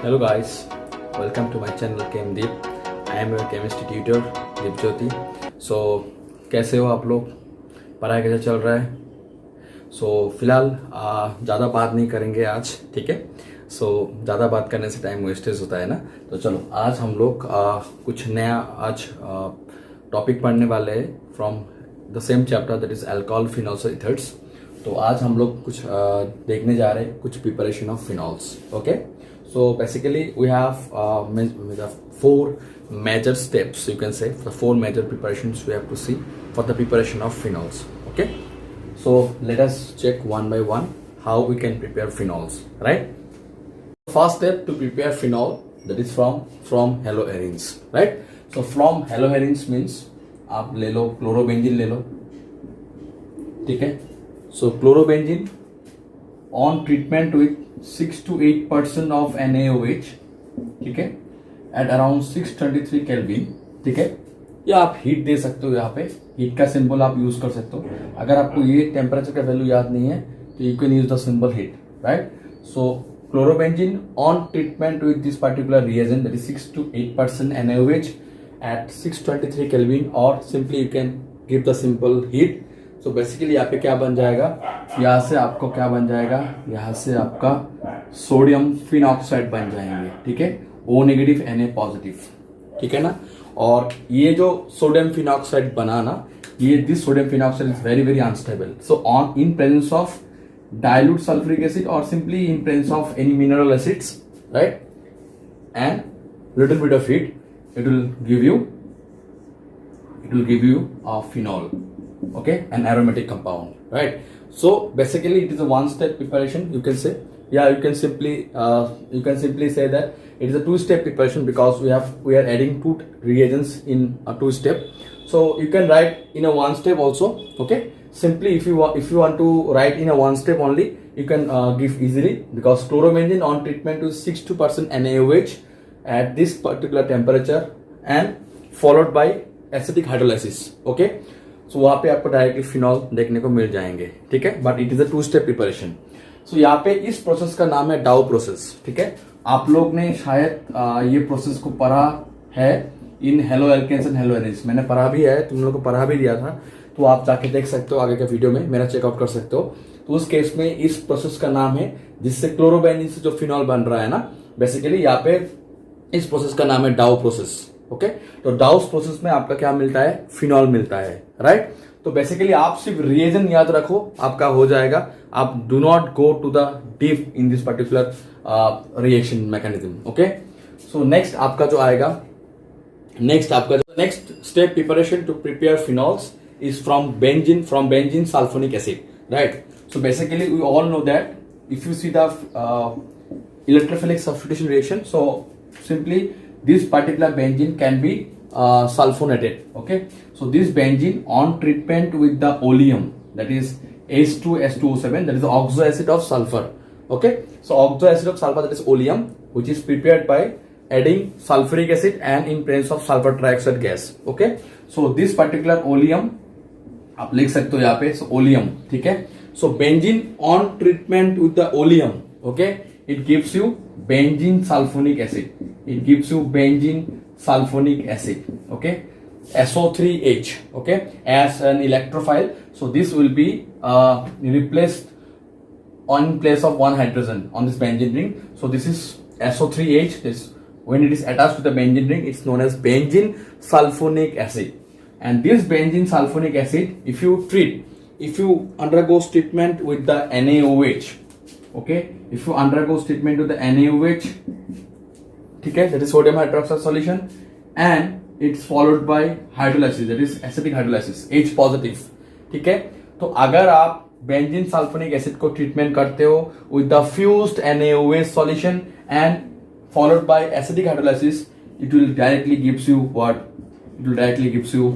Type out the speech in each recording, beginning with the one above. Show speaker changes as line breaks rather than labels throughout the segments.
Hello guys, welcome to my channel KM Deep. I am your chemistry tutor Deep Jyoti. So कैसे हो आप लोग? पढ़ाई कैसे चल रहा है? फिलहाल ज़्यादा बात नहीं करेंगे आज, ठीक है? ज़्यादा बात करने से टाइम वेस्टेज होता है ना. तो चलो आज हम लोग कुछ नया आज टॉपिक पढ़ने वाले हैं from the same chapter, that is alcohol phenols और इथर्स. तो आज हम लोग कुछ देखने जा रहे हैं कुछ preparation of phenols. Okay, so basically we have 4 major steps, you can say, the 4 major preparations we have to see for the preparation of phenols. Okay, so let us check one by one how we can prepare phenols, right? First step to prepare phenol, that is from haloarenes, right? So from haloarenes means आप ले लो chlorobenzene ले लो, ठीक है? So chlorobenzene on treatment with 6 to 8% of NaOH, ठीक है, at around 623 kelvin, ठीक है. या आप हीट दे सकते हो, यहाँ पे हीट का सिंबल आप यूज कर सकते हो. अगर आपको ये टेम्परेचर का वैल्यू याद नहीं है तो you can use the symbol heat, right? So chlorobenzene on treatment with this particular reagent, that is 6 to 8% NaOH at 623 kelvin, और simply you can give the simple heat. तो बेसिकली यहाँ पे क्या बन जाएगा, यहाँ से आपको क्या बन जाएगा, यहाँ से आपका सोडियम फिनॉक्साइड बन जाएंगे, ठीक है, O नेगेटिव Na पॉजिटिव, ठीक है ना. और ये जो सोडियम फिनॉक्साइड बनाना, ये this sodium phenoxide is very very unstable. So on in presence of dilute sulphuric acid और simply in presence of any mineral acids, right, and little bit of heat, it will give you a phenol, okay, an aromatic compound, right? So basically it is a one step preparation, you can say. Yeah, you can simply say that it is a two step preparation because we are adding 2 reagents in a 2 step. So you can write in a 1 step also, okay. Simply if you want to write in a 1 step only, you can give easily, because chlorobenzene on treatment with 6% NaOH at this particular temperature and followed by acetic hydrolysis. Okay, so वहां पे आपको directly phenol देखने को मिल जाएंगे, ठीक है, but it is a 2 step preparation. So यहाँ पे इस प्रोसेस का नाम है डाउ प्रोसेस, ठीक है. आप लोग ने शायद ये प्रोसेस को पढ़ा है in halo alkanes and halo arenes. मैंने पढ़ा भी है, तुम लोग को पढ़ा भी दिया था, तो आप जाके देख सकते हो आगे के वीडियो में, मेरा चेकआउट कर सकते हो. तो उस केस में इस प्रोसेस का नाम है, जिससे क्लोरोबेंजीन से जो फिनॉल बन रहा है ना, बेसिकली यहाँ पे इस प्रोसेस का नाम है डाउ प्रोसेस. ओके, तो डाउस प्रोसेस में आपका क्या मिलता है, फिनॉल मिलता है, राइट. तो बेसिकली आप सिर्फ रिएजेंट याद रखो, आपका हो जाएगा. आप do not go to the deep in this particular reaction mechanism. Okay, so next आपका जो आएगा, next step preparation to prepare phenols is from benzene sulphonic acid, right. So basically we all know that if you see the electrophilic substitution reaction, so simply this particular benzene can be sulfonated. Okay, so this benzene on treatment with the oleum, that is H2S2O7, that is the oxoacid of sulfur. Okay, so oxoacid of sulfur, that is oleum, which is prepared by adding sulfuric acid and in presence of sulfur trioxide gas. Okay, so this particular oleum आप लिख सकते हो यहाँ पे, so oleum, ठीक है. So benzene on treatment with the oleum, okay, it gives you benzene sulfonic acid. It gives you benzene sulfonic acid, okay, SO3H, okay, as an electrophile. So this will be replaced on place of 1 hydrogen on this benzene ring. So this is SO3H. This, when it is attached to the benzene ring, it's known as benzene sulfonic acid. And this benzene sulfonic acid, if you undergo treatment with the NaOH, okay, if you undergo treatment with the NaOH, ठीक है, that is sodium hydroxide solution, and it's followed by hydrolysis, that is acidic hydrolysis, H positive, ठीक है. तो अगर आप benzene sulphonic acid को treatment करते हो with the fused NaOH solution and followed by acidic hydrolysis, it will directly gives you what? It will directly gives you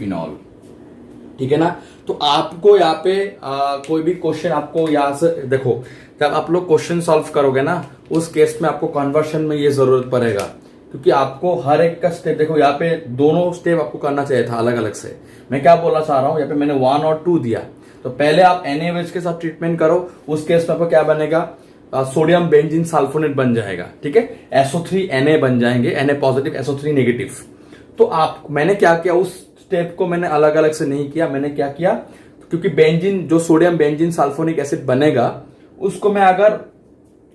phenol, ठीक है ना. तो आपको यहाँ पे कोई भी क्वेश्चन आपको यहाँ से देखो, जब आप लोग क्वेश्चन सॉल्व करोगे ना, उस केस में आपको कन्वर्शन में ये जरूरत पड़ेगा, क्योंकि आपको हर एक का स्टेप देखो, यहाँ पे दोनों स्टेप आपको करना चाहिए था अलग अलग से. मैं क्या बोलना चाह रहा हूँ, यहाँ पे मैंने 1 और 2 दिया, तो पहले आप NaOH के साथ ट्रीटमेंट करो, उस केस में आपको क्या बनेगा, सोडियम बेंजीन सल्फोनेट बन जाएगा, ठीक है। SO3Na बन जाएंगे, Na पॉजिटिव SO3 नेगेटिव। तो आप मैंने क्या किया, उस स्टेप को मैंने अलग अलग से नहीं किया। मैंने क्या किया, क्योंकि बेंजीन जो सोडियम बेंजीन सल्फोनिक एसिड बनेगा उसको मैं अगर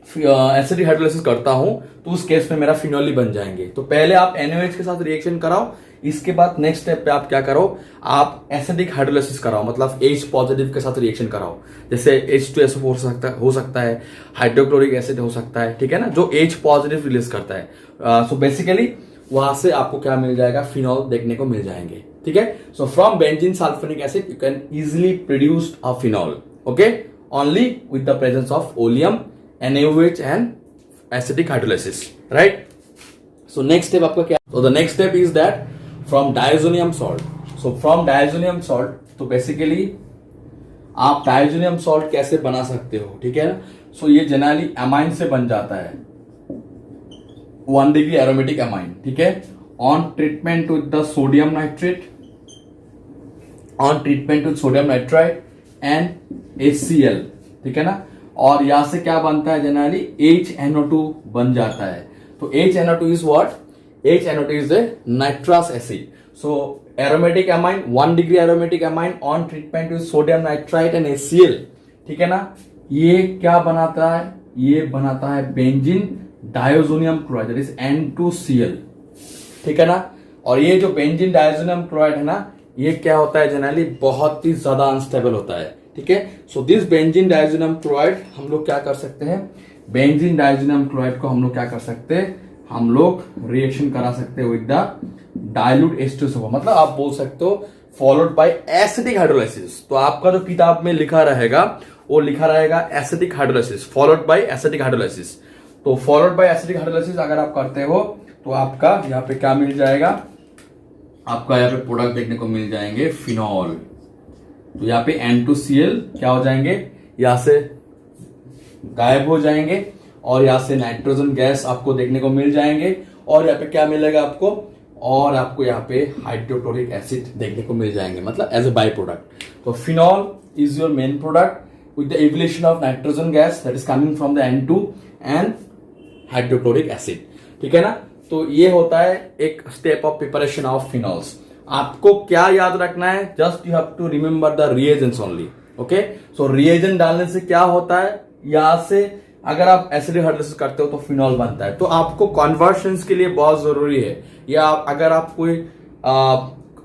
एसिडिक हाइड्रोलाइसिस करता हूं तो उस केस में मेरा फिनॉल ही बन जाएंगे। तो पहले आप NaOH के साथ रिएक्शन कराओ, इसके बाद नेक्स्ट स्टेप पे आप क्या करो, आप एसिडिक हाइड्रोलाइसिस कराओ, मतलब H पॉजिटिव के साथ रिएक्शन कराओ। जैसे H2SO4 हो सकता है, हाइड्रोक्लोरिक एसिड हो सकता है, ठीक है ना, जो H पॉजिटिव रिलीज करता है। सो बेसिकली वहां से आपको क्या मिल जाएगा, फिनॉल देखने को मिल जाएंगे, ठीक है। So from benzene sulphonic acid you can easily produce a phenol, okay, only with the presence of oleum, NaOH and acidic hydrolysis, right? So next step आपका क्या? So the next step is that from diazonium salt. So from diazonium salt, तो basically आप diazonium salt कैसे बना सकते हो, ठीक है ना? So ये जनरली अमाइन से बन जाता है, 1 degree aromatic amine, ठीक है। On treatment with the sodium nitrate, on treatment with sodium nitrite and HCl, ठीक है ना। और यहां से क्या बनता है, जनरली HNO2 बन जाता है। तो HNO2 is what, HNO2 is the nitrous acid. So aromatic amine, 1 degree aromatic amine on treatment with sodium nitrite and HCl, ठीक है ना। ये क्या बनाता है, ये बनाता है benzene diazonium chloride, that is N2Cl, ठीक है ना। और ये जो बेंजीन डायोजोनियम क्लोराइड है ना, ये क्या होता है, जनरली बहुत ही ज्यादा अनस्टेबल होता है, ठीक है। So this benzene diazonium chloride हम लोग क्या कर सकते हैं, बेंजीन डायोजोनियम क्लोराइड को हम लोग क्या कर सकते हैं, हम लोग रिएक्शन करा सकते हैं विद द डाइल्यूट H2SO4, मतलब आप बोल सकते हो फॉलोड बाय एसिडिक हाइड्रोलाइसिस। तो आपका जो किताब में लिखा रहेगा वो लिखा रहेगा acidic hydrolysis followed by acidic hydrolysis. तो फॉलोड बाय एसिडिक हाइड्रोलाइसिस अगर आप करते हो तो आपका यहाँ पे क्या मिल जाएगा, आपका यहाँ पे प्रोडक्ट देखने को मिल जाएंगे फिनॉल। तो यहाँ पे N2Cl क्या हो जाएंगे, यहां से गायब हो जाएंगे और यहां से नाइट्रोजन गैस आपको देखने को मिल जाएंगे। और यहाँ पे क्या मिलेगा आपको, और आपको यहाँ पे हाइड्रोक्लोरिक एसिड देखने को मिल जाएंगे, मतलब एज ए बाई प्रोडक्ट। तो phenol is your main product with the evolution of nitrogen gas that is coming from the N2 and hydrochloric acid, ठीक है ना। तो ये होता है एक step of preparation of phenols. आपको क्या याद रखना है, just you have to remember the reagents only, okay. So reagent डालने से क्या होता है, यहां से अगर आप एसिडिक हाइड्रोलाइसिस करते हो तो फिनॉल बनता है। तो आपको कन्वर्शंस के लिए बहुत जरूरी है, या अगर आप कोई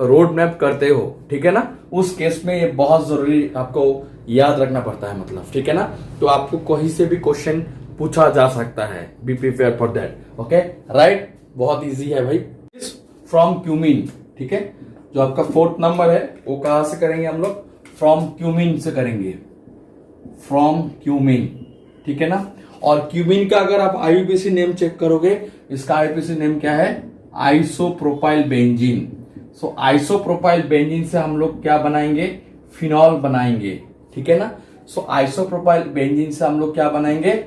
रोड मैप करते हो, ठीक है ना, उस केस में ये बहुत जरूरी आपको याद रखना पड़ता है, मतलब, ठीक है ना। तो आपको कहीं से भी क्वेश्चन पूछा जा सकता है, be prepare for that, okay, right. बहुत इजी है भाई। फ्रॉम क्यूमीन, ठीक है, जो आपका 4th नंबर है वो कहां से करेंगे हम लोग, फ्रॉम क्यूमीन से करेंगे, फ्रॉम क्यूमीन, ठीक है ना। और क्यूमीन का अगर आप IUPAC नेम चेक करोगे, इसका IUPAC नेम क्या है, आइसोप्रोपाइल बेंजीन। सो आइसोप्रोपाइल बेंजीन से हम लोग क्या बनाएंगे, फिनॉल बनाएंगे, ठीक है ना। सो आइसोप्रोपाइल बेंजीन से हम लोग क्या बनाएंगे,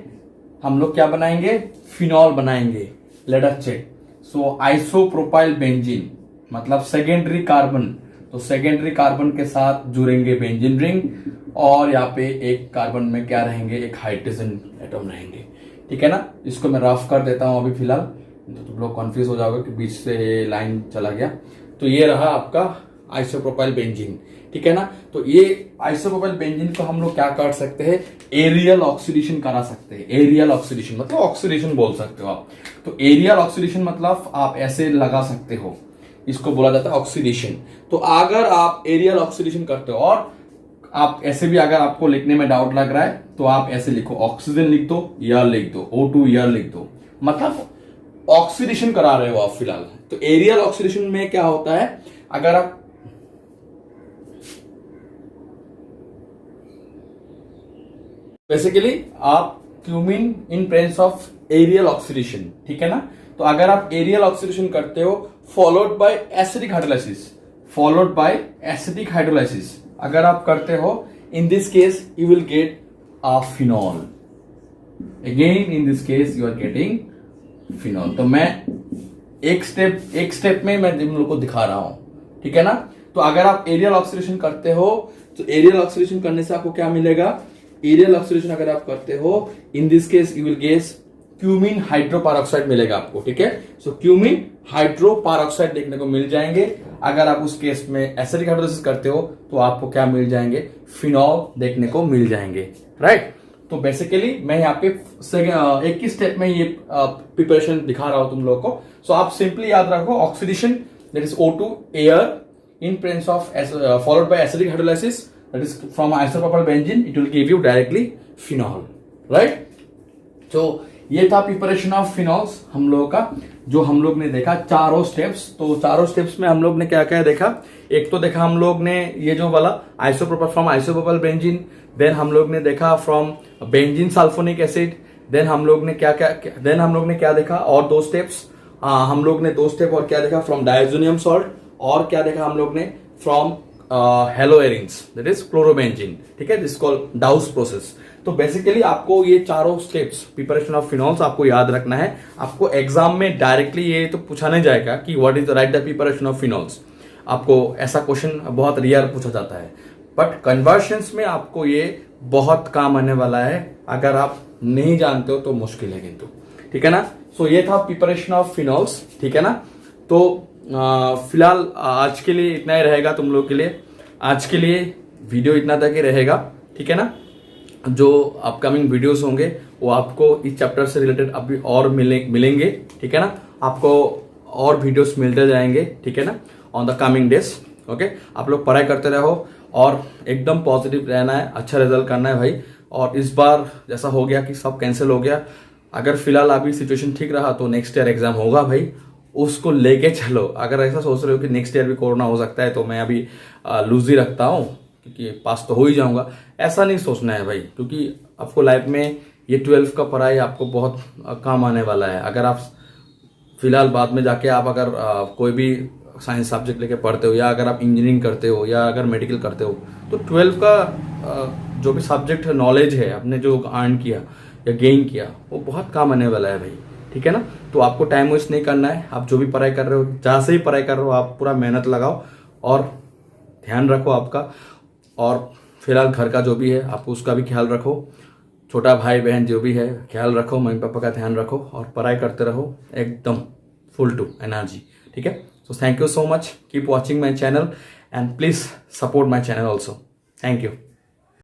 फिनॉल बनाएंगे। Let us check. So isopropyl benzene मतलब सेकेंडरी कार्बन, तो सेकेंडरी कार्बन के साथ जुड़ेंगे बेंजीन रिंग, और यहाँ पे एक कार्बन में क्या रहेंगे, एक हाइड्रोजन एटम रहेंगे, ठीक है ना। इसको मैं रफ कर देता हूं अभी फिलहाल, तो तुम लोग कंफ्यूज हो जाओगे कि बीच से लाइन चला गया। तो ये रहा आपका आइसोप्रोपाइल बेंजीन, ठीक है ना। तो ये आइसोप्रोपाइल बेंजीन को हम लोग क्या कर सकते हैं, एरियल ऑक्सीडेशन करा सकते हैं। एरियल ऑक्सीडेशन मतलब ऑक्सीडेशन बोल सकते हो आप। तो एरियल ऑक्सीडेशन मतलब आप ऐसे लगा सकते हो, इसको बोला जाता है ऑक्सीडेशन। तो अगर आप एरियल ऑक्सीडेशन करते हो, और आप ऐसे भी अगर आपको लिखने में डाउट लग रहा है तो आप ऐसे लिखो, ऑक्सीजन लिख दो या लिख दो O2 या लिख दो, मतलब ऑक्सीडेशन करा रहे हो आप फिलहाल। तो एरियल ऑक्सीडेशन में क्या होता है, अगर आप बेसिकली आप cumene in presence of aerial oxidation, ठीक है ना। तो अगर आप एरियल ऑक्सीडेशन करते हो फॉलोड बाय एसिडिक हाइड्रोलाइसिस, अगर आप करते हो, in this case you will get a phenol. Again in this case you are getting phenol. तो मैं एक स्टेप में मैं तुम लोग को दिखा रहा हूं, ठीक है ना। तो अगर आप एरियल ऑक्सीडेशन करते हो तो एरियल ऑक्सीडेशन करने से आपको क्या मिलेगा, एरियल ऑक्सीडेशन अगर आप करते हो, in this case you will guess cumene hydroperoxide मिलेगा आपको, ठीक है। सो क्यूमीन हाइड्रोपारऑक्साइड देखने को मिल जाएंगे। अगर आप उस केस में एसिडिक हाइड्रोलिसिस करते हो तो आपको क्या मिल जाएंगे, फिनॉल देखने को मिल जाएंगे, राइट। तो बेसिकली मैं यहाँ पे एक ही स्टेप में ये प्रिपरेशन दिखा रहा हूं तुम लोगों को। सो आप सिंपली याद रखो, oxidation that is O2 air in presence of followed by acidic hydrolysis, that is from isopropyl benzene, it will give you directly phenol, right? So ये था प्रिपरेशन ऑफ फिनॉल्स हम लोगों का, जो हम लोग ने देखा चारों स्टेप्स। तो चारों स्टेप्स में हम लोग ने क्या क्या देखा, एक तो देखा हम लोग ने ये जो वाला फ्रॉम आइसोप्रोपाइल बेंजीन, देन हम लोग ने देखा from benzene sulphonic acid, then हम लोग ने क्या देखा, और दो स्टेप्स हम लोग ने दो स्टेप और क्या देखा, फ्रॉम डायजोनियम सॉल्ट, और क्या देखा हम लोग ने फ्रॉम हेलोएरिन्स दैट इज क्लोरोबेंजीन, ठीक है, दिस कॉल्ड डाउस प्रोसेस। तो बेसिकली आपको ये चारों स्टेप्स प्रिपरेशन ऑफ फिनॉल्स आपको याद रखना है। आपको एग्जाम में डायरेक्टली ये तो पूछा नहीं जाएगा कि what is the right the preparation of phenols, आपको ऐसा क्वेश्चन बहुत रेयर पूछा जाता है, बट कन्वर्शंस में आपको ये बहुत काम आने वाला है। अगर आप नहीं जानते हो तो मुश्किल है किंतु, ठीक है ना। सो ये था प्रिपरेशन ऑफ फिनॉल्स, ठीक है ना। तो फिलहाल आज के लिए इतना ही रहेगा तुम लोग के लिए, आज के लिए वीडियो इतना तक ही रहेगा, ठीक है ना। जो अपकमिंग वीडियोस होंगे वो आपको इस चैप्टर से रिलेटेड अभी और मिलेंगे, ठीक है ना। आपको और वीडियोस मिलते जाएंगे, ठीक है ना, on the coming days, okay. आप लोग पढ़ाई करते रहो और एकदम पॉजिटिव रहना है, अच्छा रिजल्ट करना है भाई। और इस बार जैसा हो गया कि सब कैंसिल हो गया, अगर फिलहाल अभी सिचुएशन ठीक रहा तो नेक्स्ट ईयर एग्जाम होगा भाई, उसको लेके चलो। अगर ऐसा सोच रहे हो कि नेक्स्ट ईयर भी कोरोना हो सकता है तो मैं अभी लूज ही रखता हूँ क्योंकि पास तो हो ही जाऊंगा, ऐसा नहीं सोचना है भाई, क्योंकि आपको लाइफ में ये 12th का पढ़ाई आपको बहुत काम आने वाला है। अगर आप फिलहाल बाद में जाके आप अगर कोई भी साइंस सब्जेक्ट लेके पढ़ते हो, या अगर आप इंजीनियरिंग करते हो, या अगर मेडिकल करते हो, तो 12th का जो भी सब्जेक्ट नॉलेज है आपने जो अर्न किया या गेन किया वो बहुत काम आने वाला है भाई, ठीक है ना। तो आपको टाइम वेस्ट नहीं करना है। आप जो भी पढ़ाई कर रहे हो, जहाँ से ही पढ़ाई कर रहे हो, आप पूरा मेहनत लगाओ और ध्यान रखो आपका। और फिलहाल घर का जो भी है आप उसका भी ख्याल रखो, छोटा भाई बहन जो भी है ख्याल रखो, मम्मी पापा का ध्यान रखो, और पढ़ाई करते रहो एकदम फुल टू एनर्जी, ठीक है। So thank you so much, keep watching my channel and please support my channel also, thank you.